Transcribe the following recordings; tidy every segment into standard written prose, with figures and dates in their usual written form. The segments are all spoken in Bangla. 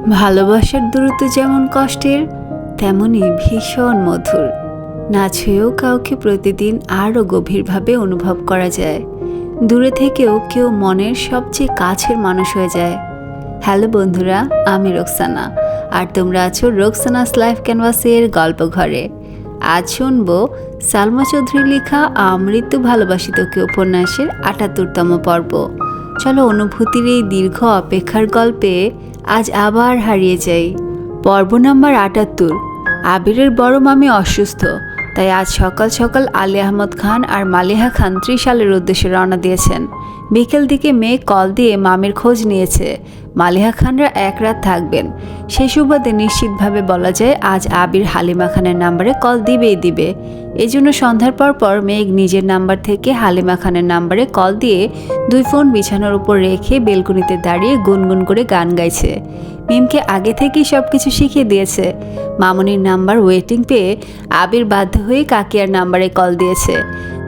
ভালোবাসার দূরত্ব যেমন কষ্টের, তেমনই ভীষণ মধুর। না ছুঁয়েও কাউকে প্রতিদিন আরও গভীরভাবে অনুভব করা যায়। দূরে থেকেও কেউ মনের সবচেয়ে কাছের মানুষ হয়ে যায়। হ্যালো বন্ধুরা, আমি রোকসানা, আর তোমরা আছো রোকসানাস লাইফ ক্যানভাসের গল্প ঘরে। আজ শুনবো সালমা চৌধুরীর লেখা আমৃত্যু ভালোবাসিত কেউ উপন্যাসের ৭৮তম পর্ব। চলো অনুভূতির এই দীর্ঘ অপেক্ষার গল্পে আজ আবার হারিয়ে যাই। পর্ব নাম্বার ৭৮। আবিরের বড় মামি অসুস্থ, তাই আজ সকাল সকাল আলী আহমদ খান আর মালিহা খান ত্রিশালের উদ্দেশ্যে রওনা দিয়েছেন। বিকেল দিকে মেয়ে কল দিয়ে মামির খোঁজ নিয়েছে। মালিহা খানরা এক রাত থাকবেন। সেই সুবাদে নিশ্চিতভাবে বলা যায় আজ আবির হালিমা খানের নাম্বারে কল দিবে। এই জন্য সন্ধ্যার পর মেঘ নিজের নাম্বার থেকে হালিমা খানের নাম্বারে কল দিয়ে দুই ফোন বিছানার উপর রেখে বেলকনিতে দাঁড়িয়ে গুনগুন করে গান গাইছে। মিমকে আগে থেকেই সব কিছু শিখিয়ে দিয়েছে। মামুনির নাম্বার ওয়েটিং পেয়ে আবির বাধ্য হয়ে কাকিয়ার নাম্বারে কল দিয়েছে।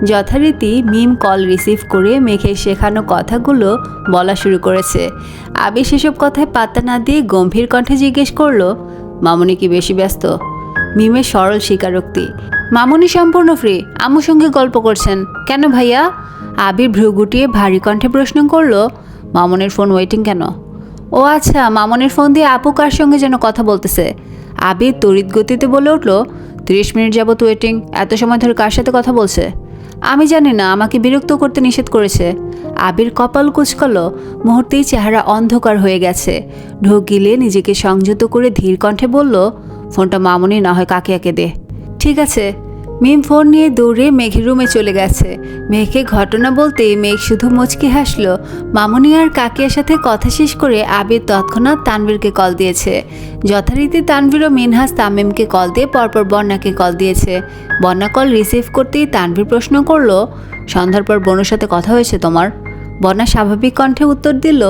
যথারীতি মিম কল রিসিভ করে মেঘের শেখানো কথাগুলো বলা শুরু করেছে। আবির সেসব কথায় পাত্তা না দিয়ে গম্ভীর কণ্ঠে জিজ্ঞেস করলো, মামুনি কি বেশি ব্যস্ত? মিমের সরল স্বীকারোক্তি, মামুনি সম্পূর্ণ ফ্রি, আম্মুর সঙ্গে গল্প করছেন। কেন ভাইয়া? আবির ভ্রু গুটিয়ে ভারী কণ্ঠে প্রশ্ন করলো, মামুনির ফোন ওয়েটিং কেন? ও আচ্ছা, মামুনির ফোন দিয়ে আপু কার সঙ্গে যেন কথা বলতেছে। আবির তড়িৎ গতিতে বলে উঠলো, 30 মিনিট যাবত ওয়েটিং। এত সময় ধরে কার সাথে কথা বলছে? আমি জানি না, আমাকে বিরক্ত করতে নিষেধ করেছে। আবির কপাল কুঁচকালো, মুহূর্তেই চেহারা অন্ধকার হয়ে গেছে। ঢোক গিলে নিজেকে সংযত করে ধীর কণ্ঠে বলল, ফোনটা মামুনি না হয় কাকিয়াকে দে। ঠিক আছে। মিম ফোন নিয়ে দৌড়ে মেঘের রুমে চলে গেছে। মেঘকে ঘটনা বলতে মেঘ শুধু মুচকি হাসল। মামুনি আর কাকিয়ার সাথে কথা শেষ করে আবির তৎক্ষণাৎ তানভীরকে কল দিয়েছে। যথারীতি তানভীর ও মিনহাস তামিমকে কল দিয়ে পরপর বন্যাকে কল দিয়েছে। বন্যা কল রিসিভ করতেই তানভীর প্রশ্ন করলো, সন্ধ্যার পর বোনের সাথে কথা হয়েছে তোমার? বন্যা স্বাভাবিক কণ্ঠে উত্তর দিল,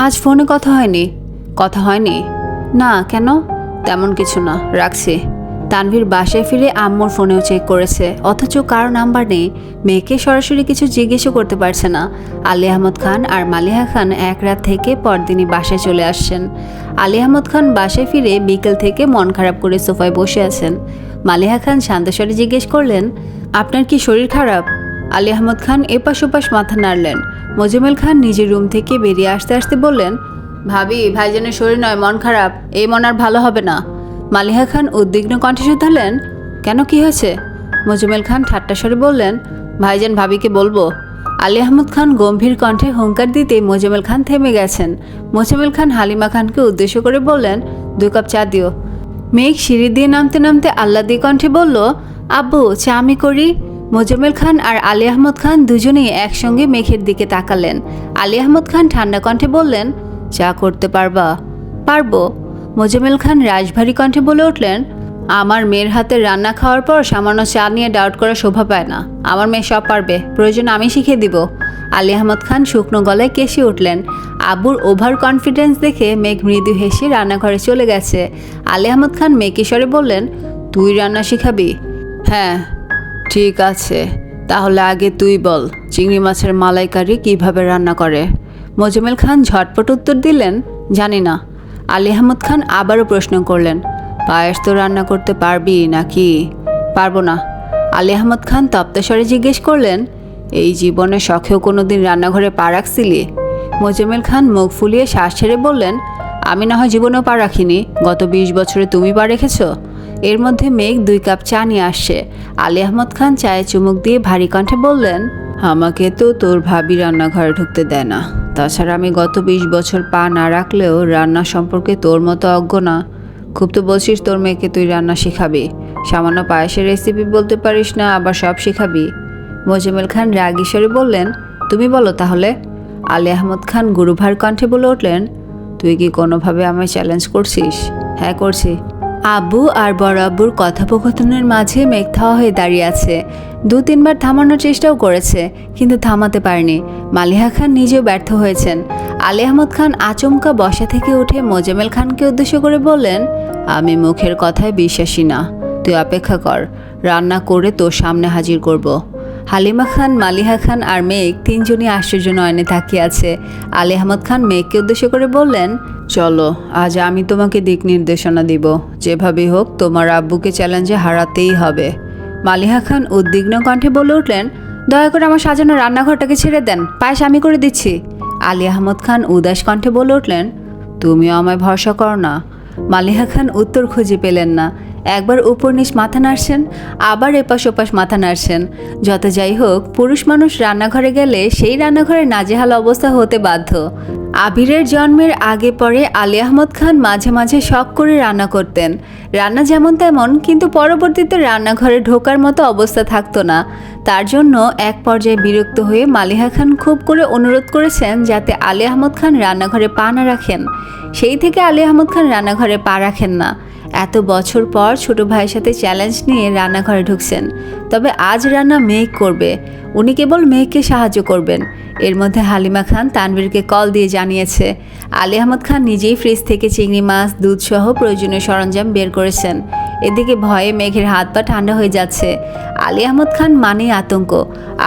আজ ফোনে কথা হয়নি। কথা হয়নি? না, কেন? তেমন কিছু না, রাখছি। তানভীর বাসায় ফিরে আম্মুর ফোনেও চেক করেছে, অথচ কারো নাম্বার নেই। মেয়েকে সরাসরি কিছু জিজ্ঞেসও করতে পারছে না। আলী আহমদ খান আর মালিহা খান এক রাত থেকে পরদিনই বাসায় চলে আসছেন। আলী আহমদ খান বাসায় ফিরে বিকেল থেকে মন খারাপ করে সোফায় বসে আছেন। মালিহা খান শান্তস্বরে জিজ্ঞেস করলেন, আপনার কি শরীর খারাপ? আলী আহমদ খান এপাশ ওপাশ মাথা নাড়লেন। মোজাম্মেল খান নিজের রুম থেকে বেরিয়ে আসতে আসতে বললেন, ভাবি, ভাইজানের শরীর নয়, মন খারাপ। এই মন আর ভালো হবে না। মালিহা খান উদ্বিগ্ন কণ্ঠে শুধালেন, কেন, কি হয়েছে? মোজাম্মেল খান ঠাট্টা স্বরে বললেন, ভাইজান ভাবিকে বলবো। আলী আহমদ খান গম্ভীর কণ্ঠে হুঙ্কার দিতে মোজাম্মেল খান থেমে গেছেন। মোজাম্মেল খান হালিমা খানকে উদ্দেশ্য করে বললেন, 2 কাপ চা দিও। মেঘ সিঁড়ি দিয়ে নামতে নামতে আহ্লাদি কণ্ঠে বলল, আব্বু, চা আমি করি। মোজাম্মেল খান আর আলী আহমদ খান দুজনেই একসঙ্গে মেঘের দিকে তাকালেন। আলী আহমদ খান ঠান্ডা কণ্ঠে বললেন, চা করতে পারবা? পারবো। মোজাম্মেল খান রাশভারী কণ্ঠে বলে উঠলেন, আমার মেয়ের হাতের রান্না খাওয়ার পর সামান্য চা নিয়ে ডাউট করা শোভা পায় না। আমার মেয়ে সব পারবে, প্রয়োজন আমি শিখিয়ে দিব। আলী আহমদ খান শুকনো গলায় কেশে উঠলেন। আব্বুর ওভার কনফিডেন্স দেখে মেঘ মৃদু হেসে রান্নাঘরে চলে গেছে। আলী আহমদ খান মেকিস্বরে বললেন, তুই রান্না শিখাবি? হ্যাঁ, ঠিক আছে, তাহলে আগে তুই বল, চিংড়ি মাছের মালাইকারি কিভাবে রান্না করে? মোজাম্মেল খান ঝটপট উত্তর দিলেন, জানি না। আলী আহমদ খান আবারও প্রশ্ন করলেন, পায়েস তো রান্না করতে পারবি নাকি? পারবো না। আলী আহমদ খান তপ্তস্বরে জিজ্ঞেস করলেন, এই জীবনে শখেও কোনো দিন রান্নাঘরে পা রাখছিলি? মোজাম্মেল খান মুখ ফুলিয়ে শ্বাস ছেড়ে বললেন, আমি না হয় জীবনেও পা রাখিনি, গত 20 বছরে তুমি পা রেখেছ। এর মধ্যে মেঘ 2 কাপ চা নিয়ে আসছে। আলী আহমদ খান চায়ে চুমুক দিয়ে ভারী কণ্ঠে বললেন, আমাকে তো তোর ভাবি রান্নাঘরে ঢুকতে দেয় না। তাছাড়া আমি গত 20 বছর পা না রাখলেও রান্না সম্পর্কে তোর মতো অজ্ঞ না। খুব তো বলছিস তোর মেয়েকে তুই রান্না শেখাবি, সামান্য পায়েসের রেসিপি বলতে পারিস না, আবার সব শেখাবি। মোজাম্মেল খান রাগী স্বরে বললেন, তুমি বলো তাহলে। আলী আহমদ খান গুরুভার কণ্ঠে বলে উঠলেন, তুই কি কোনোভাবে আমায় চ্যালেঞ্জ করছিস? হ্যাঁ, করছি। আব্বু আর বড় আব্বুর কথোপকথনের মাঝে মেঘ থাওয়া হয়ে দাঁড়িয়ে আছে। 2-3 বার থামানোর চেষ্টাও করেছে, কিন্তু থামাতে পারেনি। মালিহা খান নিজেও ব্যর্থ হয়েছেন। আলী আহমদ খান আচমকা বসা থেকে উঠে মোজাম্মেল খানকে উদ্দেশ্য করে বললেন, আমি মুখের কথায় বিশ্বাসী না, তুই অপেক্ষা কর, রান্না করে তোর সামনে হাজির করব। হালিমা খান, মালিহা খান আর মেঘ তিনজনই আশ্চর্য নয়নে তাকিয়ে আছে। আলী আহমদ খান মেঘকে উদ্দেশ্য করে বললেন, চলো আজ আমি তোমাকে দিক নির্দেশনা দিব, যেভাবেই হোক তোমার আব্বুকে চ্যালেঞ্জে হারাতেই হবে। মালিহা খান উদ্বিগ্ন কণ্ঠে বলে উঠলেন, দয়া করে আমার সাজানো রান্নাঘরটাকে ছেড়ে দেন, পায়েস আমি করে দিচ্ছি। আলী আহমদ খান উদাস কণ্ঠে বলে উঠলেন, তুমিও আমায় ভরসা করো না। মালিহা খান উত্তর খুঁজে পেলেন না। একবার উপর নিচ মাথা নাড়ছেন, আবার এপাশ ওপাশ মাথা নাড়ছেন। যত যাই হোক, পুরুষ মানুষ রান্নাঘরে গেলে সেই রান্নাঘরে নাজেহাল অবস্থা হতে বাধ্য। আবিরের জন্মের আগে পরে আলী আহমদ খান মাঝে মাঝে শখ করে রান্না করতেন। রান্না যেমন তেমন, কিন্তু পরবর্তীতে রান্নাঘরে ঢোকার মতো অবস্থা থাকতো না। তার জন্য এক পর্যায়ে বিরক্ত হয়ে মালিহা খান খুব করে অনুরোধ করেছেন যাতে আলী আহমদ খান রান্নাঘরে পা না রাখেন। সেই থেকে আলী আহমদ খান রান্নাঘরে পা রাখেন না। এত বছর পর ছোট ভাইয়ের সাথে চ্যালেঞ্জ নিয়ে রান্নাঘরে ঢুকছেন। তবে আজ রান্না মেঘ করবে, উনি কেবল মেঘকে সাহায্য করবেন। এর মধ্যে হালিমা খান তানভীরকে কল দিয়ে জানিয়েছে আলী আহমদ খান নিজেই ফ্রিজ থেকে চিংড়ি মাছ, দুধ সহ প্রয়োজনীয় সরঞ্জাম বের করেছেন। এদিকে ভয়ে মেঘের হাত পা ঠান্ডা হয়ে যাচ্ছে। আলী আহমদ খান মানেই আতঙ্ক।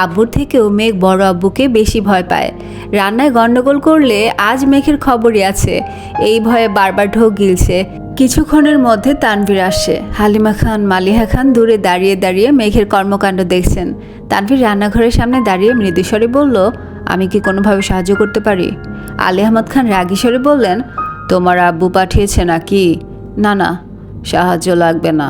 আব্বুর থেকেও মেঘ বড় আব্বুকে বেশি ভয় পায়। রান্নায় গন্ডগোল করলে আজ মেঘের খবরই আছে। এই ভয়ে বারবার ঢোক গিলছে। কিছুক্ষণের মধ্যে তানভীর আসছে। হালিমা খান, মালিহা খান দূরে দাঁড়িয়ে দাঁড়িয়ে মেঘের কর্মকাণ্ড দেখছেন। তানভীর রান্নাঘরের সামনে দাঁড়িয়ে মৃদুস্বরে বলল, আমি কি কোনোভাবে সাহায্য করতে পারি? আলী আহমদ খান রাগী স্বরে বললেন, তোমার আব্বু পাঠিয়েছে নাকি? না না, সাহায্য লাগবে না।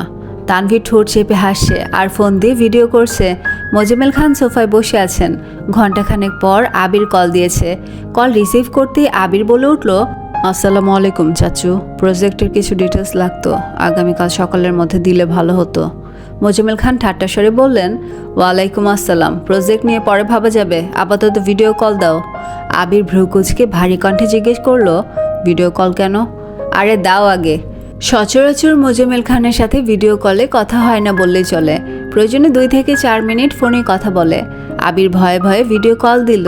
তানভীর ঠোঁট চেপে হাসছে আর ফোন দিয়ে ভিডিও করছে। মোজাম্মেল খান সোফায় বসে আছেন। ঘণ্টাখানেক পর আবির কল দিয়েছে। কল রিসিভ করতেই আবির বলে উঠল, আসসালামু আলাইকুম চাচু, প্রজেক্টের কিছু ডিটেলস লাগতো, আগামীকাল সকালের মধ্যে দিলে ভালো হতো। মোজাম্মেল খান ঠাট্টা স্বরে বললেন, ওয়ালাইকুম আসসালাম, প্রজেক্ট নিয়ে পরে ভাবা যাবে, আপাতত ভিডিও কল দাও। আবির ভ্রুকুচকে ভারী কণ্ঠে জিজ্ঞেস করলো, ভিডিও কল কেন? আরে দাও আগে। সচরাচর মোজাম্মেল খানের সাথে ভিডিও কলে কথা হয় না বললেই চলে। প্রয়োজনে 2 থেকে 4 মিনিট ফোনে কথা বলে। আবির ভয়ে ভয়ে ভিডিও কল দিল।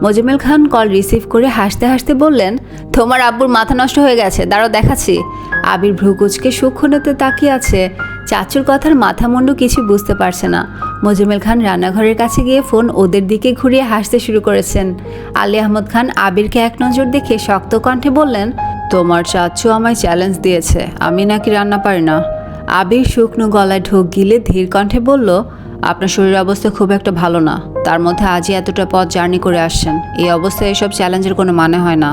মোজাম্মেল খান কল রিসিভ করে হাসতে হাসতে বললেন, তোমার আব্বুর মাথা নষ্ট হয়ে গেছে, দাঁড়াও দেখাচ্ছি। আবির ভ্রুকুচকে সূক্ষ্মতে তাকিয়ে আছে। চাচুর কথার মাথা মুন্ডু কিছু বুঝতে পারছে না। মোজাম্মেল খান রান্নাঘরের কাছে গিয়ে ফোন ওদের দিকে ঘুরিয়ে হাসতে শুরু করেছেন। আলী আহমদ খান আবিরকে এক নজর দেখে শক্ত কণ্ঠে বললেন, তোমার চাচু আমায় চ্যালেঞ্জ দিয়েছে, আমি নাকি রান্না পারি না। আবির শুকনো গলায় ঢোক গিলে ধীর কণ্ঠে বলল, আপনার শরীরের অবস্থা খুব একটা ভালো না, তার মধ্যে আজই এতটা পথ জার্নি করে আসছেন, এই অবস্থায় এসব চ্যালেঞ্জের কোনো মানে হয় না।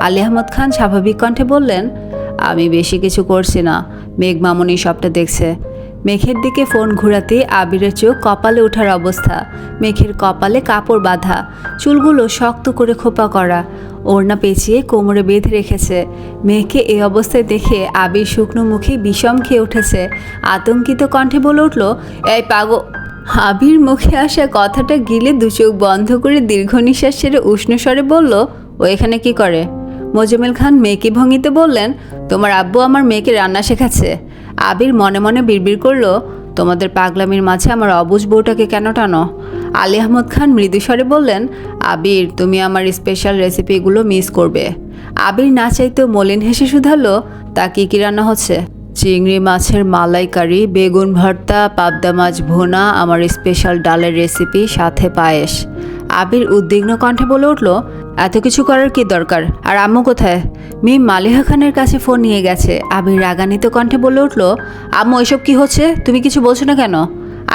আলী আহমদ খান স্বাভাবিক কণ্ঠে বললেন, আমি বেশি কিছু করছি না, মেঘ মামুনি সবটা দেখছে। মেঘের দিকে ফোন ঘোরাতে আবিরের চোখ কপালে ওঠার অবস্থা। মেঘের কপালে কাপড় বাঁধা, চুলগুলো শক্ত করে খোপা করা, ওড়না পেঁচিয়ে কোমরে বেঁধে রেখেছে। মেঘকে এই অবস্থায় দেখে আবির শুকনো মুখে বিষম খেয়ে উঠেছে। আতঙ্কিত কণ্ঠে বলে উঠল, এই পাগো। আবির মুখে আসা কথাটা গিলে 2 চোখ বন্ধ করে দীর্ঘ নিঃশ্বাস ছেড়ে উষ্ণ স্বরে বলল, ও এখানে কি করে? মোজাম্মেল খান মেকি ভঙ্গিতে বললেন, তোমার আব্বু আমার মেয়েকে রান্না শেখাচ্ছে। আবির মনে মনে বিড়বিড় করল, তোমাদের পাগলামির মাঝে আমার অবুঝ বউটাকে কেন টানো? আলী আহমদ খান মৃদুস্বরে বললেন, আবির তুমি আমার স্পেশাল রেসিপিগুলো মিস করবে। আবির না চাইতেও মলিন হেসে শুধালো, তা কি কি রান্না হচ্ছে? চিংড়ি মাছের মালাইকারি, বেগুন ভর্তা, পাবদা মাছ ভুনা, আমার স্পেশাল ডালের রেসিপি, সাথে পায়েস। আবির উদ্বিগ্ন কণ্ঠে বলে উঠল, এত কিছু করার কি দরকার? আর আম্মু কোথায়? মিম মালিহা খানের কাছে ফোন নিয়ে গেছে। আবির রাগান্বিত কণ্ঠে বলে উঠল, আম্মু এসব কি হচ্ছে? তুমি কিছু বলছো না কেন?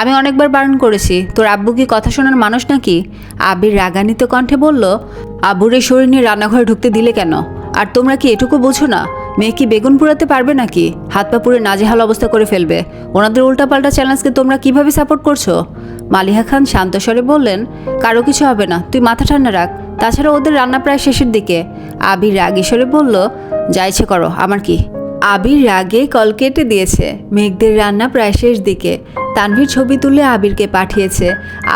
আমি অনেকবার বারণ করেছি, তোর আব্বু কি কথা শোনার মানুষ নাকি? আবির রাগান্বিত কণ্ঠে বলল, আব্বুর এই শরীর নিয়ে রান্নাঘরে ঢুকতে দিলে কেন? আর তোমরা কি এটুকু বোঝো না? মেয়ে কি বেগুন পোড়াতে পারবে নাকি? হাত পা পুড়ে নাজেহাল অবস্থা করে ফেলবে। ওনাদের উল্টাপাল্টা চ্যালেঞ্জকে তোমরা কিভাবে সাপোর্ট করছো? মালিহা খান শান্ত স্বরে বললেন, কারো কিছু হবে না, তুই মাথা ঠান্ডা রাখ, তাছাড়া ওদের রান্না প্রায় শেষের দিকে। আবির রাগী স্বরে বলল, যা ইচ্ছে করো, আমার কি? আবির রাগে কল কেটে দিয়েছে। মেঘদের রান্না প্রায় শেষ দিকে। তানভীর ছবি তুলে আবিরকে পাঠিয়েছে।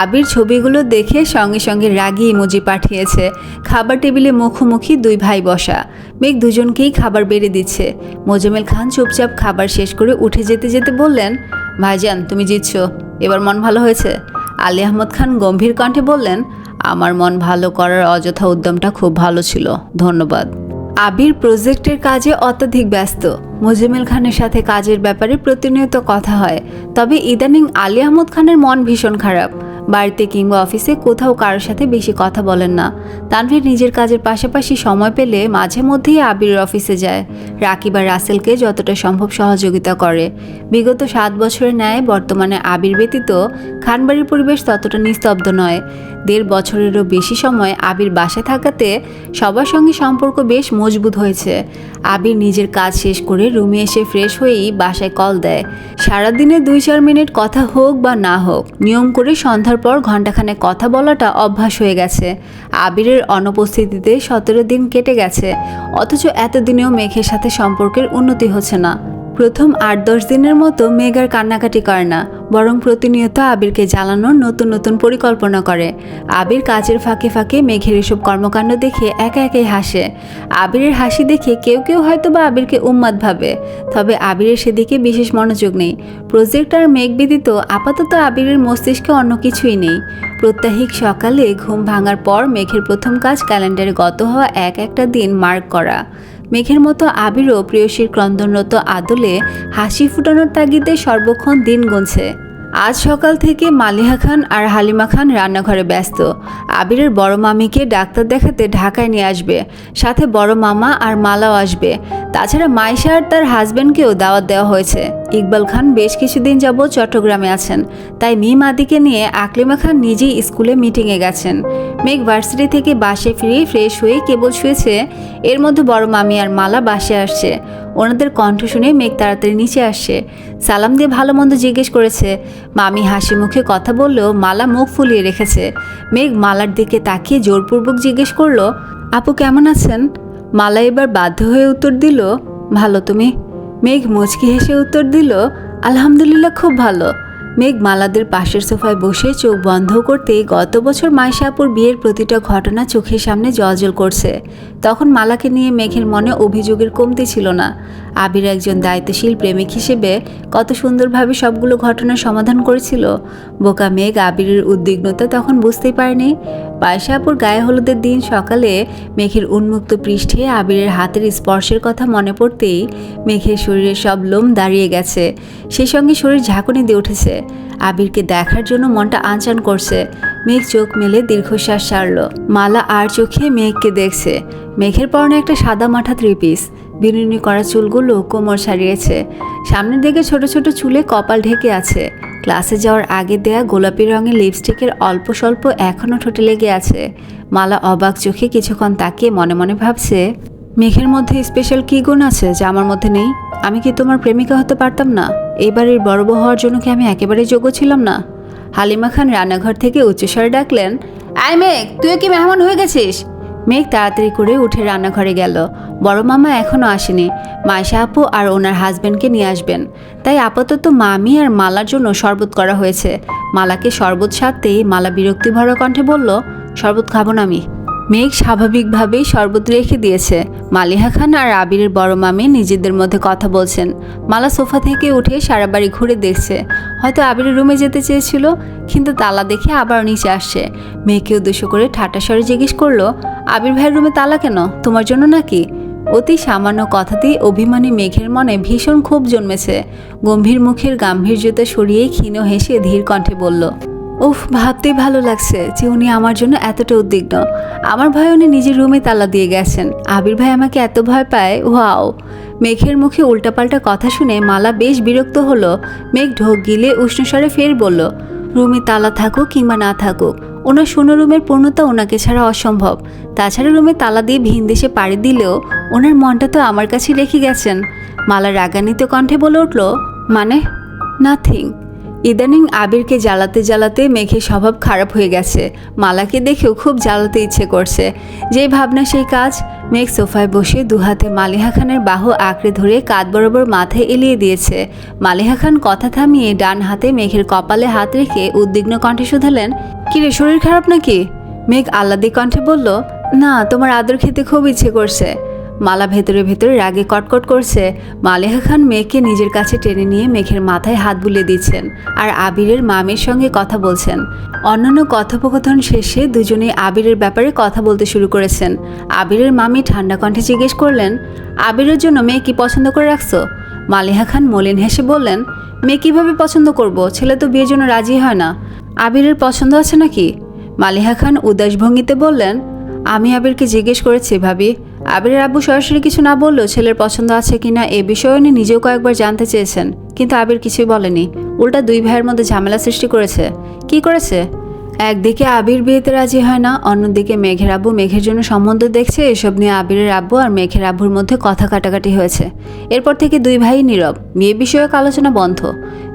আবির ছবিগুলো দেখে সঙ্গে সঙ্গে রাগী ইমোজি পাঠিয়েছে। খাবার টেবিলে মুখোমুখি 2 ভাই বসা। মেঘ দুজনকেই খাবার বেড়ে দিচ্ছে। মোজাম্মেল খান চুপচাপ খাবার শেষ করে উঠে যেতে যেতে বললেন, ভাইজান তুমি জিতছো, এবার মন ভালো হয়েছে? আলী আহমদ খান গম্ভীর কণ্ঠে বললেন, আমার মন ভালো করার অযথা উদ্যমটা খুব ভালো ছিল, ধন্যবাদ। আবির প্রজেক্টের কাজে অত্যধিক ব্যস্ত। মোজাম্মেল খানের সাথে কাজের ব্যাপারে প্রতিনিয়ত কথা হয়। তবে ইদানিং আলী আহমদ খানের মন ভীষণ খারাপ। বাড়িতে কিংবা অফিসে কোথাও কারোর সাথে বেশি কথা বলেন না। তানভীর নিজের কাজের পাশাপাশি সময় পেলে মাঝে মধ্যেই আবিরের অফিসে যায়। রাকিব আর রাসেলকে যতটা সম্ভব সহযোগিতা করে। বিগত 7 বছরের ন্যায় বর্তমানে আবির ব্যতীত খানবাড়ির পরিবেশ ততটা নিস্তব্ধ নয়। 1.5 বছরেরও বেশি সময় আবির বাসায় থাকাতে সবার সঙ্গে সম্পর্ক বেশ মজবুত হয়েছে। আবির নিজের কাজ শেষ করে রুমে এসে ফ্রেশ হয়েই বাসায় কল দেয়। সারাদিনে 2-4 মিনিট কথা হোক বা না হোক, নিয়ম করে সন্ধ্যার পর ঘণ্টাখানেক কথা বলাটা অভ্যাস হয়ে গেছে। আবিরের অনুপস্থিতিতে 17 দিন কেটে গেছে, অথচ এতদিনেও মেঘের সাথে সম্পর্কের উন্নতি হচ্ছে না। প্রথম 8-10 দিনের মতো মেঘ আর কান্নাকাটি করে না, বরং প্রতিনিয়ত আবিরকে জ্বালানোর নতুন নতুন পরিকল্পনা করে। আবির কাজের ফাঁকে ফাঁকে মেঘের এসব কর্মকাণ্ড দেখে একা একাই হাসে। আবিরের হাসি দেখে কেউ কেউ হয়তো বা আবিরকে উন্মাদ ভাবে, তবে আবিরের সেদিকে বিশেষ মনোযোগ নেই। প্রজেক্ট আর মেঘ ব্যতীত আপাতত আবিরের মস্তিষ্কে অন্য কিছুই নেই। প্রত্যাহিক সকালে ঘুম ভাঙার পর মেঘের প্রথম কাজ ক্যালেন্ডারে গত হওয়া একটা দিন মার্ক করা। মেঘের মতো আবিরও প্রেয়সীর ক্রন্দনরত আদলে হাসি ফুটানোর তাগিদে সর্বক্ষণ দিন গুনছে। আজ সকাল থেকে মালিহা খান আর হালিমা খান রান্নাঘরে ব্যস্ত। আবিরের বড় মামিকে ডাক্তার দেখাতে ঢাকায় নিয়ে আসবে, সাথে বড় মামা আর মালাও আসবে। তাছাড়া মাইশা আর তার হাজব্যান্ডকেও দাওয়াত দেওয়া হয়েছে। ইকবাল খান বেশ কিছুদিন যাবৎ চট্টগ্রামে আছেন, তাই মিম আদিকে নিয়ে আকলিমা খান নিজেই স্কুলে মিটিংয়ে গেছেন। মেঘ ভার্সিটি থেকে বাসে ফিরে ফ্রেশ হয়ে কেবল শুয়েছে, এর মধ্যে বড় মামি আর মালা বাসে আসছে। ওনাদের কণ্ঠ শুনে মেঘ তাড়াতাড়ি নিচে আসছে। সালাম দিয়ে ভালো মন্দ জিজ্ঞেস করেছে। মামি হাসি মুখে কথা বললেও মালা মুখ ফুলিয়ে রেখেছে। মেঘ মালার দিকে তাকিয়ে জোরপূর্বক জিজ্ঞেস করলো, আপু কেমন আছেন? মালা এবার বাধ্য হয়ে উত্তর দিল, ভালো, তুমি? মেঘ মুচকি হেসে উত্তর দিল, আলহামদুলিল্লাহ, খুব ভালো। মেঘ মালাদের পাশের সোফায় বসে চোখ বন্ধ করতেই গত বছর মাইশা আপুর বিয়ের প্রতিটা ঘটনা চোখের সামনে জলজল করছে। তখন মালাকে নিয়ে মেঘের মনে অভিযোগের কমতি ছিল না। আবির একজন দায়িত্বশীল প্রেমিক হিসেবে কত সুন্দরভাবে সবগুলো ঘটনার সমাধান করেছিল। বোকা মেঘ আবিরের উদ্বিগ্নতা তখন বুঝতেই পারেনি। মাইশা আপুর গায়ে হলুদের দিন সকালে মেঘের উন্মুক্ত পৃষ্ঠে আবিরের হাতের স্পর্শের কথা মনে পড়তেই মেঘের শরীরের সব লোম দাঁড়িয়ে গেছে, সেই সঙ্গে শরীর ঝাঁকুনি দিয়ে উঠেছে। আবিরকে দেখার জন্য মনটা আনচান করছে। মেঘ চোখ মেলে দীর্ঘশ্বাস ছাড়ল। মালা আর চোখে মেঘকে দেখছে। মেঘের পরনে একটা সাদা মাঠা 3 পিস, বিনুনি করা চুলগুলো কোমর ছাড়িয়েছে। সামনের দিকে ছোট ছোট চুলে কপাল ঢেকে আছে। ক্লাসে যাওয়ার আগে দেয়া গোলাপি রঙের লিপস্টিকের অল্প স্বল্প এখনও ঠোঁটে লেগে আছে। মালা অবাক চোখে কিছুক্ষণ তাকিয়ে মনে মনে ভাবছে, মেঘের মধ্যে স্পেশাল কী গুণ আছে যা আমার মধ্যে নেই? আমি কি তোমার প্রেমিকা হতে পারতাম না? এবারের বড় বউ হওয়ার জন্য কি আমি একেবারেই যোগ্য ছিলাম না? হালিমা খান রান্নাঘর থেকে উচ্চস্বরে ডাকলেন, আয় মেঘ, তুইও কি মেহমান হয়ে গেছিস? মেঘ তাড়াতাড়ি করে উঠে রান্নাঘরে গেল। বড় মামা এখনও আসেনি। মাইশা আপু আর ওনার হাজব্যান্ডকে নিয়ে আসবেন, তাই আপাতত মামি আর মালার জন্য শরবত করা হয়েছে। মালাকে শরবত সারতেই মালা বিরক্তি ভরা কণ্ঠে বলল, শরবত খাবো না আমি। মেঘ স্বাভাবিকভাবেই শরবত রেখে দিয়েছে। মালিহা খান আর আবিরের বড় মামি নিজেদের মধ্যে কথা বলছেন। মালা সোফা থেকে উঠে সারা বাড়ি ঘুরে দেখছে। হয়তো আবিরের রুমে যেতে চেয়েছিল, কিন্তু তালা দেখে আবার নিচে আসছে। মেয়েকে উদ্দেশ্য করে ঠাট্টা স্বরে জিজ্ঞেস করলো, আবির ভাইয়ের রুমে তালা কেন? তোমার জন্য নাকি? অতি সামান্য কথাতেই অভিমানী মেঘের মনে ভীষণ ক্ষোভ জন্মেছে। গম্ভীর মুখের গাম্ভীর্যতা সরিয়েই ক্ষীণ হেসে ধীর কণ্ঠে বলল, উফ, ভাবতেই ভালো লাগছে যে উনি আমার জন্য এতটা উদ্বিগ্ন। আমার ভয় উনি নিজের রুমে তালা দিয়ে গেছেন। আবির ভাই আমাকে এত ভয় পায়, ওয়াও। মেঘের মুখে উল্টাপাল্টা কথা শুনে মালা বেশ বিরক্ত হলো। মেঘ ঢোক গিলে উষ্ণস্বরে ফের বলল, রুমে তালা থাকুক কিংবা না থাকুক, ওনার শূন্য রুমের পূর্ণতা ওনাকে ছাড়া অসম্ভব। তাছাড়া রুমে তালা দিয়ে ভিন দেশে পাড়ি দিলেও ওনার মনটা তো আমার কাছে রেখে গেছেন। মালা রাগান্বিত কণ্ঠে বলে উঠল, মানে? নাথিং। ইদানিং আবিরকে জ্বালাতে জ্বালাতে মেঘের স্বভাব খারাপ হয়ে গেছে। মালাকে দেখেও খুব জ্বালাতে ইচ্ছে করছে। যেই ভাবনা সেই কাজ। মেঘ সোফায় বসে দুহাতে মালিহা খানের বাহু আঁকড়ে ধরে কাঁধ বরাবর মাথায় এলিয়ে দিয়েছে। মালিহা খান কথা থামিয়ে ডান হাতে মেঘের কপালে হাত রেখে উদ্বিগ্ন কণ্ঠে শুধালেন, কিরে, শরীর খারাপ নাকি? মেঘ আহ্লাদি কণ্ঠে বলল, না, তোমার আদর খেতে খুব ইচ্ছে করছে। মালা ভেতরে ভেতরে রাগে কটকট করছে। মালিহা খান মেঘকে নিজের কাছে টেনে নিয়ে মেঘের মাথায় হাত বুলিয়ে দিচ্ছেন আর আবিরের মামির সঙ্গে কথা বলছেন। অন্যান্য কথোপকথন শেষে দুজনেই আবিরের ব্যাপারে কথা বলতে শুরু করেছেন। আবিরের মামি ঠান্ডা কণ্ঠে জিজ্ঞেস করলেন, আবিরের জন্য মেয়ে কি পছন্দ করে রাখছো? মালিহা খান মলিন হেসে বললেন, মেয়ে কীভাবে পছন্দ করব? ছেলে তো বিয়ের জন্য রাজি হয় না। আবিরের পছন্দ আছে নাকি? মালিহা খান উদাস ভঙ্গিতে বললেন, আমি আবিরকে জিজ্ঞেস করেছি ভাবি। আবিরের আব্বু সরাসরি কিছু না বললেও ছেলের পছন্দ আছে কিনা এ বিষয়ে উনি নিজেও কয়েকবার জানতে চেয়েছেন, কিন্তু আবির কিছুই বলেনি। উল্টা দুই ভাইয়ের মধ্যে ঝামেলা সৃষ্টি করেছে। কি করেছে? একদিকে আবির বিয়েতে রাজি হয় না, অন্যদিকে মেঘের আব্বু মেঘের জন্য সম্বন্ধ দেখছে। এসব নিয়ে আবিরের আব্বু আর মেঘের আব্বুর মধ্যে কথা কাটাকাটি হয়েছে। এরপর থেকে দুই ভাই নীরব, বিয়ে বিষয়ক আলোচনা বন্ধ।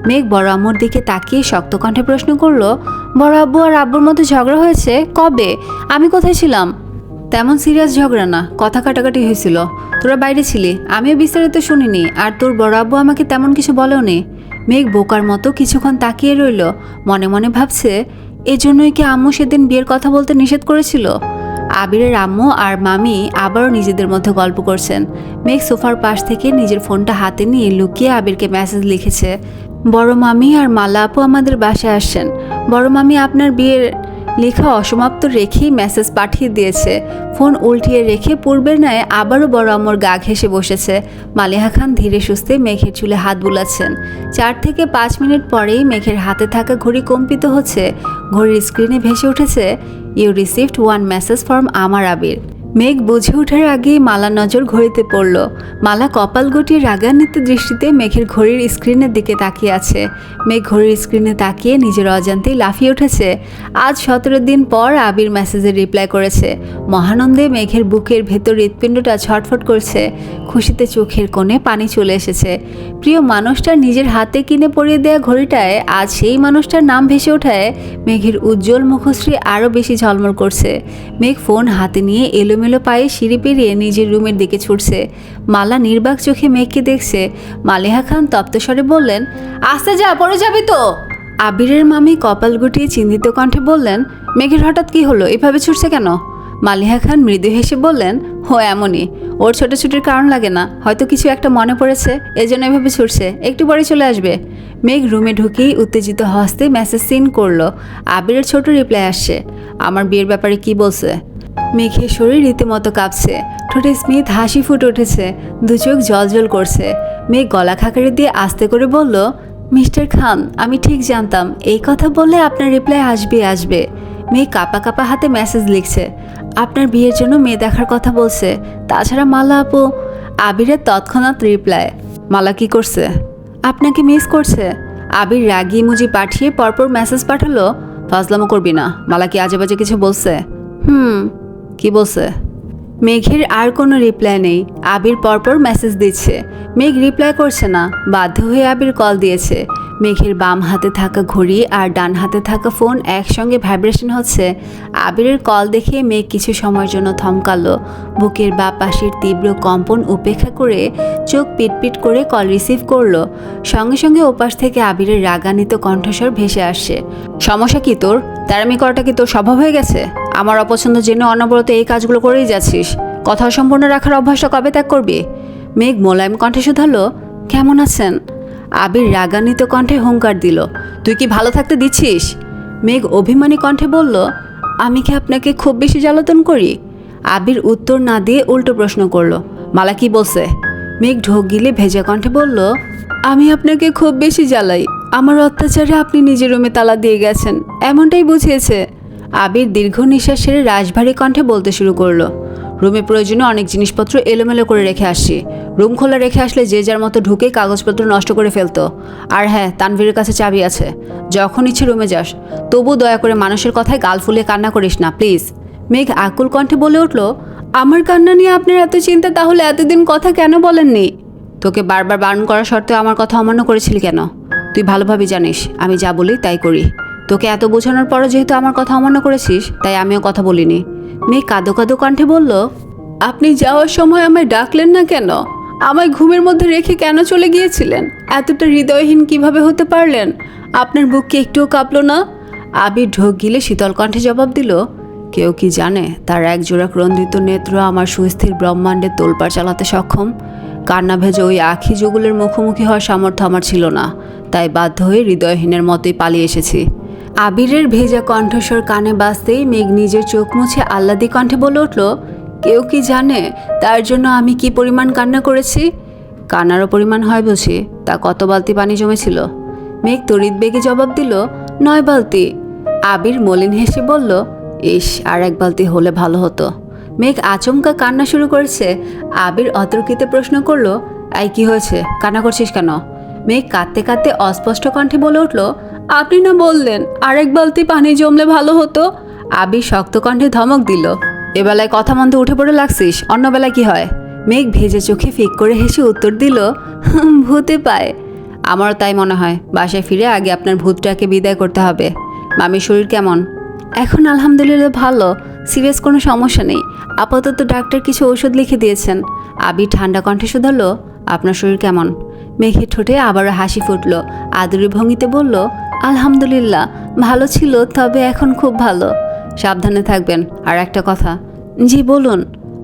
মেঘ বড় আম্মুর দিকে তাকিয়ে শক্ত কণ্ঠে প্রশ্ন করলো, বড় আব্বু আর আব্বুর মধ্যে ঝগড়া হয়েছে? কবে? আমি কোথায় ছিলাম? তেমন সিরিয়াস ঝগড়া না, কথা কাটাকাটি হয়েছিল। তোরা বাইরে ছিলি, আমিও বিস্তারিত শুনিনি। আর তোর বড় আব্বু আমাকে তেমন কিছু বলেও নি। মেঘ বোকার মতো কিছুক্ষণ তাকিয়ে রইল, মনে মনে ভাবছে এজন্যই কি আম্মু সেদিন বিয়ের কথা বলতে নিষেধ করেছিল। আবিরের আম্মু আর মামি আবারও নিজেদের মধ্যে গল্প করছেন। মেঘ সোফার পাশ থেকে নিজের ফোনটা হাতে নিয়ে লুকিয়ে আবিরকে মেসেজ লিখেছে, বড় মামি আর মালা আপু আমাদের বাসায় আসছেন। বড় মামি আপনার বিয়ের লেখা অসমাপ্ত রেখেই মেসেজ পাঠিয়ে দিয়েছে। ফোন উল্টিয়ে রেখে পূর্বের ন্যায় আবারও বড় আম্মুর গা ঘেঁষে বসেছে। মালিহা খান ধীরে সুস্থে মেঘের চুলে হাত বুলাচ্ছেন। 4 থেকে 5 মিনিট পরেই মেঘের হাতে থাকা ঘড়ি কম্পিত হচ্ছে। ঘড়ির স্ক্রিনে ভেসে উঠেছে, ইউ রিসিভড 1 মেসেজ ফ্রম আমার আবির। মেঘ বুঝে ওঠার আগেই মালার নজর ঘড়িতে পড়ল। মালা কপাল গুটিয়ে রাগান্বিত দৃষ্টিতে মেঘের ঘড়ির স্ক্রিনের দিকে তাকিয়ে আছে। মেঘ ঘড়ির স্ক্রিনে তাকিয়ে নিজের অজান্তেই লাফিয়ে উঠেছে। আজ 17 দিন পর আবির মেসেজের রিপ্লাই করেছে। মহানন্দে মেঘের বুকের ভেতর হৃৎপিণ্ডটা ছটফট করছে। খুশিতে চোখের কোণে পানি চলে এসেছে। প্রিয় মানুষটার নিজের হাতে কিনে পরিয়ে দেওয়া ঘড়িটায় আজ সেই মানুষটার নাম ভেসে ওঠায় মেঘের উজ্জ্বল মুখশ্রী আরও বেশি ঝলমল করছে। মেঘ ফোন হাতে নিয়ে এলোমেলো পায়ে সিঁড়ি পেরিয়ে নিজের রুমের দিকে ছুটছে। মালা নির্বাক চোখে মেঘকে দেখছে। মালিহা খান তপ্তস্বরে বললেন, আস্তে যা, পড়ে যাবি তো। আবিরের মামি কপাল গুটিয়ে চিন্তিত কণ্ঠে বললেন, মেঘের হঠাৎ কি হলো, এভাবে ছুটছে কেন? মালিহা খান মৃদু হেসে বললেন, হো এমনই, ওর ছোটাছুটির কারণ লাগে না, হয়তো কিছু একটা মনে পড়েছে, এজন্য এভাবে ছুটছে, একটু পরে চলে আসবে। মেঘ রুমে ঢুকেই উত্তেজিত হস্তে মেসেজ সিন করলো। আবিরের ছোট রিপ্লাই আসছে, আমার বিয়ের ব্যাপারে কি বলছে? মেঘের শরীর রীতিমতো কাঁপছে, ঠোঁটে স্মিত হাসি ফুটে উঠেছে, দু চোখ জলজল করছে। মেঘ গলা খাকারি দিয়ে আস্তে করে বলল, মিস্টার খান, আমি ঠিক জানতাম এই কথা বললে আপনার রিপ্লাই আসবে। মেয়ে কাপা কাপা হাতে মেসেজ লিখছে, আপনার বিয়ের জন্য মেয়ে দেখার কথা বলছে। তাছাড়া মালা আপু। আবিরের তৎক্ষণাৎ রিপ্লাই, মালা কি করছে? আপনাকে মিস করছে। আবির রাগি ইমোজি পাঠিয়ে পরপর মেসেজ পাঠালো, ফাজলামো করবি না, মালা কি আজে বাজে কিছু বলছে? কি বলছে? মেঘের আর কোনো রিপ্লাই নেই। আবির পরপর মেসেজ দিচ্ছে, মেঘ রিপ্লাই করছে না। বাধ্য হয়ে আবির কল দিয়েছে। মেঘের বাম হাতে থাকা ঘড়ি আর ডান হাতে থাকা ফোন একসঙ্গে ভাইব্রেশন হচ্ছে। আবিরের কল দেখে মেঘ কিছু সময়ের জন্য থমকালো। বুকের বা পাশের তীব্র কম্পন উপেক্ষা করে চোখ পিটপিট করে কল রিসিভ করলো। সঙ্গে সঙ্গে ওপাশ থেকে আবিরের রাগান্বিত কণ্ঠস্বর ভেসে আসছে, সমস্যা কি তোর? তেরামি করাটা কি তোর স্বভাব হয়ে গেছে? আমার অপছন্দ জেনে অনবরত এই কাজগুলো করেই যাচ্ছিস। কথা অসম্পূর্ণ রাখার অভ্যাসটা কবে ত্যাগ করবি? মেঘ মোলায়েম কণ্ঠে শুধালো, কেমন আছেন? আবির রাগান্বিত কণ্ঠে হুঙ্কার দিল, তুই কি ভালো থাকতে দিচ্ছিস? মেঘ অভিমানী কণ্ঠে বলল, আমি কি আপনাকে খুব বেশি জ্বালাতন করি? আবির উত্তর না দিয়ে উল্টো প্রশ্ন করলো, মালা কি বলছে? মেঘ ঢোক গিলে ভেজা কণ্ঠে বলল, আমি আপনাকে খুব বেশি জ্বালাই। আমার অত্যাচারে আপনি নিজের রুমে তালা দিয়ে গেছেন, এমনটাই বুঝিয়েছে। আবির দীর্ঘ নিঃশ্বাস ছেড়ে রাশভারী কণ্ঠে বলতে শুরু করলো, রুমে প্রয়োজনীয় অনেক জিনিসপত্র এলোমেলো করে রেখে আসছি। রুম খোলা রেখে আসলে যে যার মতো ঢুকে কাগজপত্র নষ্ট করে ফেলতো। আর হ্যাঁ, তানভীরের কাছে চাবি আছে, যখন ইচ্ছে রুমে যাস। তবু দয়া করে মানুষের কথায় গাল ফুলিয়ে কান্না করিস না প্লিজ। মেঘ আকুল কণ্ঠে বলে উঠল, আমার কান্না নিয়ে আপনার এত চিন্তা, তাহলে এতদিন কথা কেন বলেননি? তোকে বারবার বারণ করা সত্ত্বেও আমার কথা অমান্য করেছিলি কেন? তুই ভালোভাবে জানিস আমি যা বলি তাই করি। তোকে এত বোঝানোর পরও যেহেতু আমার কথা অমান্য করেছিস, তাই আমিও কথা বলিনি। মেয়ে কাঁদো কাঁদো কণ্ঠে বলল, আপনি যাওয়ার সময় আমায় ডাকলেন না কেন? আমায় ঘুমের মধ্যে রেখে কেন চলে গিয়েছিলেন? এতটা হৃদয়হীন কিভাবে হতে পারলেন? আপনার বুক কি একটুও কাঁপলো না? আবির ঢোক গিলে শীতল কণ্ঠে জবাব দিল, কেউ কি জানে তার একজোড়া ক্রন্দিত নেত্র আমার সুস্থির ব্রহ্মাণ্ডে তোলপাড় চালাতে সক্ষম? কান্না ভেজে ওই আখি যুগলের মুখোমুখি হওয়ার সামর্থ্য আমার ছিল না, তাই বাধ্য হয়ে হৃদয়হীনের মতোই পালিয়ে এসেছি। আবিরের ভেজা কণ্ঠস্বর কানে বাজতেই মেঘ নিজের চোখ মুছে আহ্লাদি কণ্ঠে বলে উঠল, কেউ কি জানে তার জন্য আমি কি পরিমাণ কান্না করেছি? কান্নারও পরিমাণ হয় বুঝি, তা কত বালতি পানি জমেছিল? মেঘ তড়িৎ বেগে জবাব দিল, 9 বালতি। আবির মলিন হেসে বলল, ইস, আর এক বালতি হলে ভালো হতো। মেঘ আচমকা কান্না শুরু করেছে। আবির অতর্কিতে প্রশ্ন করলো, এই কি হয়েছে, কান্না করছিস কেন? মেঘ কাঁদতে কাঁদতে অস্পষ্ট কণ্ঠে বলে উঠল, আপনি না বললেন আর এক বালতি পানি জমলে ভালো হতো? আবির শক্ত কণ্ঠে ধমক দিল, এবেলায় কথা মন্দ উঠে পড়ে লাগছিস, অন্য বেলায় কি হয়? মেঘ ভেজে চোখে ফিক করে হেসে উত্তর দিল, ভূতে পায়। আমারও তাই মনে হয়। বাসায় ফিরে আগে আপনার ভূতটাকে বিদায় করতে হবে। মামির শরীর কেমন? এখন আলহামদুলিল্লাহ ভালো, সিরিয়াস কোনো সমস্যা নেই। আপাতত ডাক্তার কিছু ওষুধ লিখে দিয়েছেন। আবির ঠান্ডা কণ্ঠে শুধালো, আপনার শরীর কেমন? মেঘের ঠোঁটে আবারও হাসি ফুটল। আদুরি ভঙ্গিতে বলল, আলহামদুলিল্লাহ ভালো ছিল, তবে এখন খুব ভালো। সাবধানে থাকবেন। আর একটা কথা। জি বলুন।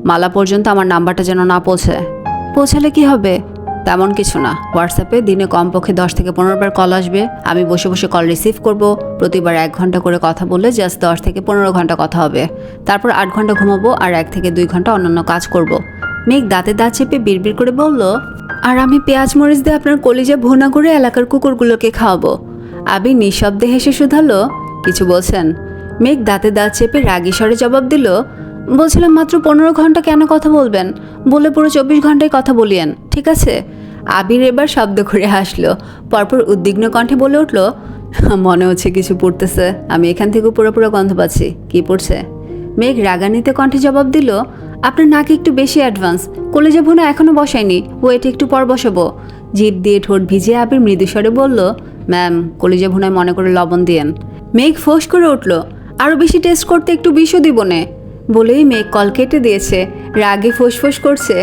মালা পর্যন্ত আমার নাম্বারটা যেন না পৌঁছায়। পৌঁছালে কি হবে? তেমন কিছু না, হোয়াটসঅ্যাপে দিনে কমপক্ষে 10 থেকে 15 বার কল আসবে। আমি বসে বসে কল রিসিভ করব। প্রতিবার 1 ঘন্টা করে কথা বললে জাস্ট 10 থেকে 15 ঘন্টা কথা হবে। তারপর 8 ঘন্টা ঘুমাবো আর 1 থেকে 2 ঘন্টা অন্যান্য কাজ করব। মেঘ দাঁতে দাঁত চেপে বিড়বিড় করে বলল, আর আমি পেঁয়াজ মরিচ দিয়ে আপনার কলিজা ভুনা করে এলাকার কুকুরগুলোকে খাওয়াবো। আবির নিঃশব্দে হেসে শুধালো, কিছু বলছেন? মেঘ দাঁতে দাঁত চেপে রাগী স্বরে জবাব দিল, বলছিলাম মাত্র 15 ঘন্টা কেন কথা বলবেন? বলে পুরো 24 ঘন্টায় কথা বলিয়েন, ঠিক আছে? আবির এবার শব্দ করে হাসলো। পরপর উদ্বিগ্ন কণ্ঠে বলে উঠল, মনে হচ্ছে কিছু পড়তেছে। আমি এখান থেকে পুরোপুরো গন্ধ পাচ্ছি। কি পড়ছে? মেঘ রাগান্বিত কণ্ঠে জবাব দিল, আপনার নাকে একটু বেশি অ্যাডভান্স। কলেজে ভুনা এখনো বসায়নি, ওয়েট একটু পর বসাবো। জিভ দিয়ে ঠোঁট ভিজিয়ে আবির মৃদুস্বরে বলল, ম্যাম কলেজে ভুনায় মনে করে লবণ দিয়েন। মেঘ ফোঁস করে উঠল, আরও বেশি টেস্ট করতে একটু বিষও দিব নে। বলেই মেঘ কল কেটে দিয়েছে। রাগে ফোঁস করছে।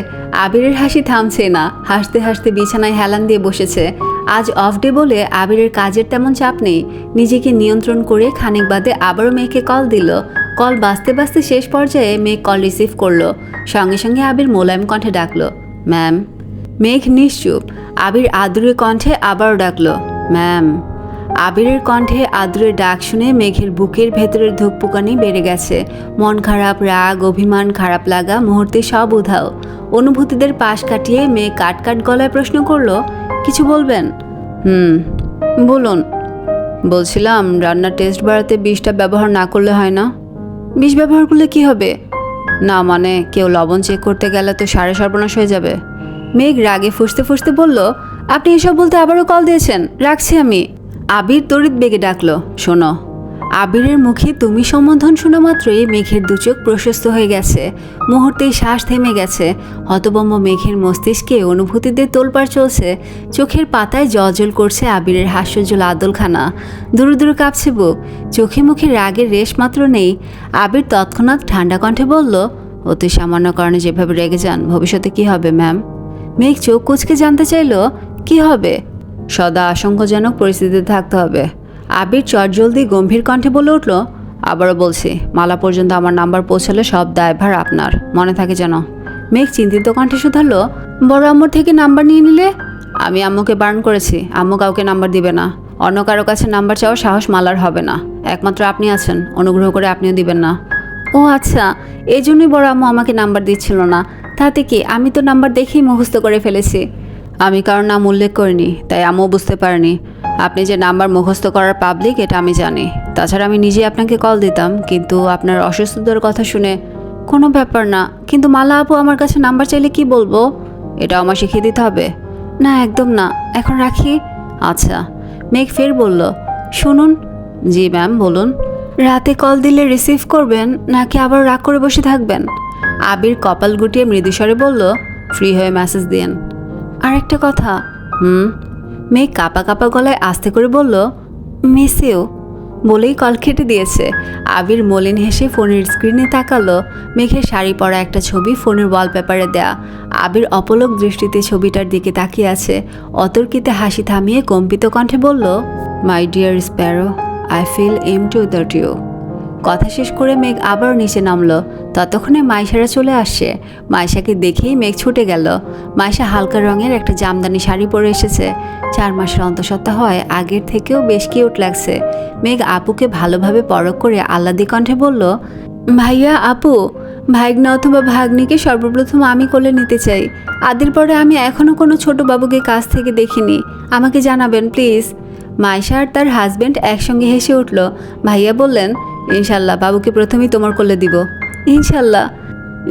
আবিরের হাসি থামছে না। হাসতে হাসতে বিছানায় হেলান দিয়ে বসেছে। আজ অফ ডে বলে আবিরের কাজের তেমন চাপ নেই। নিজেকে নিয়ন্ত্রণ করে খানিক বাদে আবারও মেঘকে কল দিল। কল বাজতে বাজতে শেষ পর্যায়ে মেঘ কল রিসিভ করলো। সঙ্গে সঙ্গে আবির মোলায়েম কণ্ঠে ডাকলো, ম্যাম। মেঘ নিশ্চুপ। আবির আদুরে কণ্ঠে আবারও ডাকলো, ম্যাম। আবিরের কণ্ঠে আদুরে ডাক শুনে মেঘের বুকের ভেতরের ধুকপুকানি বেড়ে গেছে। মন খারাপ, রাগ, অভিমান, খারাপ লাগা মুহূর্তে সব উধাও। অনুভূতিদের পাশ কাটিয়ে মেঘ কাট গলায় প্রশ্ন করলো, কিছু বলবেন? বলুন। বলছিলাম রান্নার টেস্ট বাড়াতে বিষটা ব্যবহার না করলে হয় না? বিষ ব্যবহার করলে কি হবে? না মানে কেউ লবণ চেক করতে গেলে তো সাড়ে সর্বনাশ হয়ে যাবে। মেঘ রাগে ফুঁসতে বলল, আপনি এসব বলতে আবারও কল দিয়েছেন, রাখছি আমি। আবির তড়িৎ বেগে ডাকলো, শোনো। আবিরের মুখে তুমি সম্বোধন শোনা মাত্রই মেঘের দুচোখ প্রশস্ত হয়ে গেছে। মুহূর্তেই শ্বাস থেমে গেছে। হতভম্ব মেঘের মস্তিষ্কে অনুভূতিদের তোলপাড় চলছে। চোখের পাতায় জল করছে আবিরের হাস্যজ্জ্বল আদলখানা। দূর কাঁপছে বুক। চোখে মুখে রাগের রেশ মাত্র নেই। আবির তৎক্ষণাৎ ঠান্ডা কণ্ঠে বলল, অতি সামান্য কারণে যেভাবে রেগে যান, ভবিষ্যতে কি হবে ম্যাম? মেঘ চোখ কুঁচকে জানতে চাইল, কি হবে? সদা আশঙ্কাজনক পরিস্থিতিতে থাকতে হবে। আবির চটজলদি গম্ভীর কণ্ঠে বলে উঠল, আবারও বলছি, মালা পর্যন্ত আমার নাম্বার পৌঁছালে সব দায়ভার আপনার, মনে থাকে যেন। মেঘ চিন্তিত কণ্ঠে শুধালো, বড় আম্মুর থেকে নাম্বার নিয়ে নিলে? আমি আম্মুকে বারণ করেছি, আম্মু কাউকে নাম্বার দিবে না। অন্য কারো কাছে নাম্বার চাওয়ার সাহস মালার হবে না। একমাত্র আপনি আছেন, অনুগ্রহ করে আপনিও দিবেন না। ও আচ্ছা, এই জন্যই বড় আম্মু আমাকে নাম্বার দিচ্ছিল না। তাতে কি, আমি তো নাম্বার দেখেই মুখস্থ করে ফেলেছি। আমি কারোর নাম উল্লেখ করিনি, তাই আম্মু বুঝতে পারেনি। আপনি যে নাম্বার মুখস্থ করার পাবলিক এটা আমি জানি। তাছাড়া আমি নিজেই আপনাকে কল দিতাম, কিন্তু আপনার অসুস্থতার কথা শুনে। কোনো ব্যাপার না, কিন্তু মালা আপু আমার কাছে নাম্বার চাইলে কি বলবো? এটা আমার শিখিয়ে দিতে হবে? না একদম না, এখন রাখি। আচ্ছা। মেঘ ফের বলল, শুনুন। জি ম্যাম বলুন। রাতে কল দিলে রিসিভ করবেন নাকি আবার রাগ করে বসে থাকবেন? আবির কপাল গুটিয়ে মৃদুস্বরে বলল, ফ্রি হয়ে মেসেজ দিন। আর একটা কথা। মেঘ কাপা গলায় আস্তে করে বলল, মেসেও। বলেই কল কেটে দিয়েছে। আবির মলিন হেসে ফোনের স্ক্রিনে তাকালো। মেঘের শাড়ি পরা একটা ছবি ফোনের ওয়ালপেপারে দেয়া। আবির অপলক দৃষ্টিতে ছবিটার দিকে তাকিয়ে আছে। অতর্কিতে হাসি থামিয়ে কম্পিত কণ্ঠে বলল, my dear sparrow, I feel empty without you. কথা শেষ করে মেঘ আবার নিচে নামলো। ততক্ষণে মাইশারা চলে আসছে। মাইশাকে দেখেই মেঘ ছুটে গেল। মাইশা হালকা রঙের একটা জামদানি শাড়ি পরে এসেছে। 4 মাসের অন্তঃসত্ত্বা হয়, আগের থেকেও বেশ কিউট লাগছে। মেঘ আপুকে ভালোভাবে পরখ করে আহ্লাদি কণ্ঠে বলল, ভাইয়া আপু, ভাগ্না অথবা ভাগ্নিকে সর্বপ্রথম আমি কোলে নিতে চাই। আদির পরে আমি এখনও কোনো ছোট বাবুকে কাছ থেকে দেখিনি। আমাকে জানাবেন প্লিজ। মাইশা আর তার হাজবেন্ড একসঙ্গে হেসে উঠল। ভাইয়া বললেন, ইনশাল্লাহ বাবুকে প্রথমেই তোমার কোলে দিব। ইনশাল্লাহ।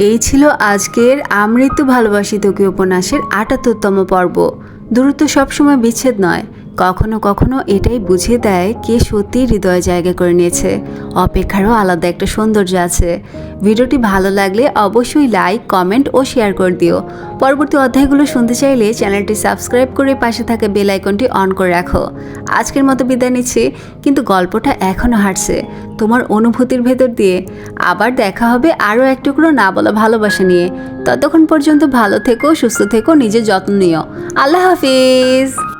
এই ছিল আজকের আমৃত্যু ভালোবাসি তোকে উপন্যাসের ৭৮তম পর্ব। দূরত্ব সবসময় বিচ্ছেদ নয়, কখনো কখনো এটাই বুঝিয়ে দেয় কে সত্যিই হৃদয়ে জায়গা করে নিয়েছে। অপেক্ষারও আলাদা একটা সৌন্দর্য আছে। ভিডিওটি ভালো লাগলে অবশ্যই লাইক, কমেন্ট ও শেয়ার করে দিও। পরবর্তী অধ্যায়গুলো শুনতে চাইলে চ্যানেলটি সাবস্ক্রাইব করে পাশে থাকা বেল আইকনটি অন করে রাখো। আজকের মতো বিদায় নিচ্ছি, কিন্তু গল্পটা এখনও হাঁটছে তোমার অনুভূতির ভেতর দিয়ে। আবার দেখা হবে আরও এক টুকরো না বলা ভালোবাসা নিয়ে। ততক্ষণ পর্যন্ত ভালো থেকো, সুস্থ থেকো, নিজের যত্ন নিও। আল্লাহ হাফিজ।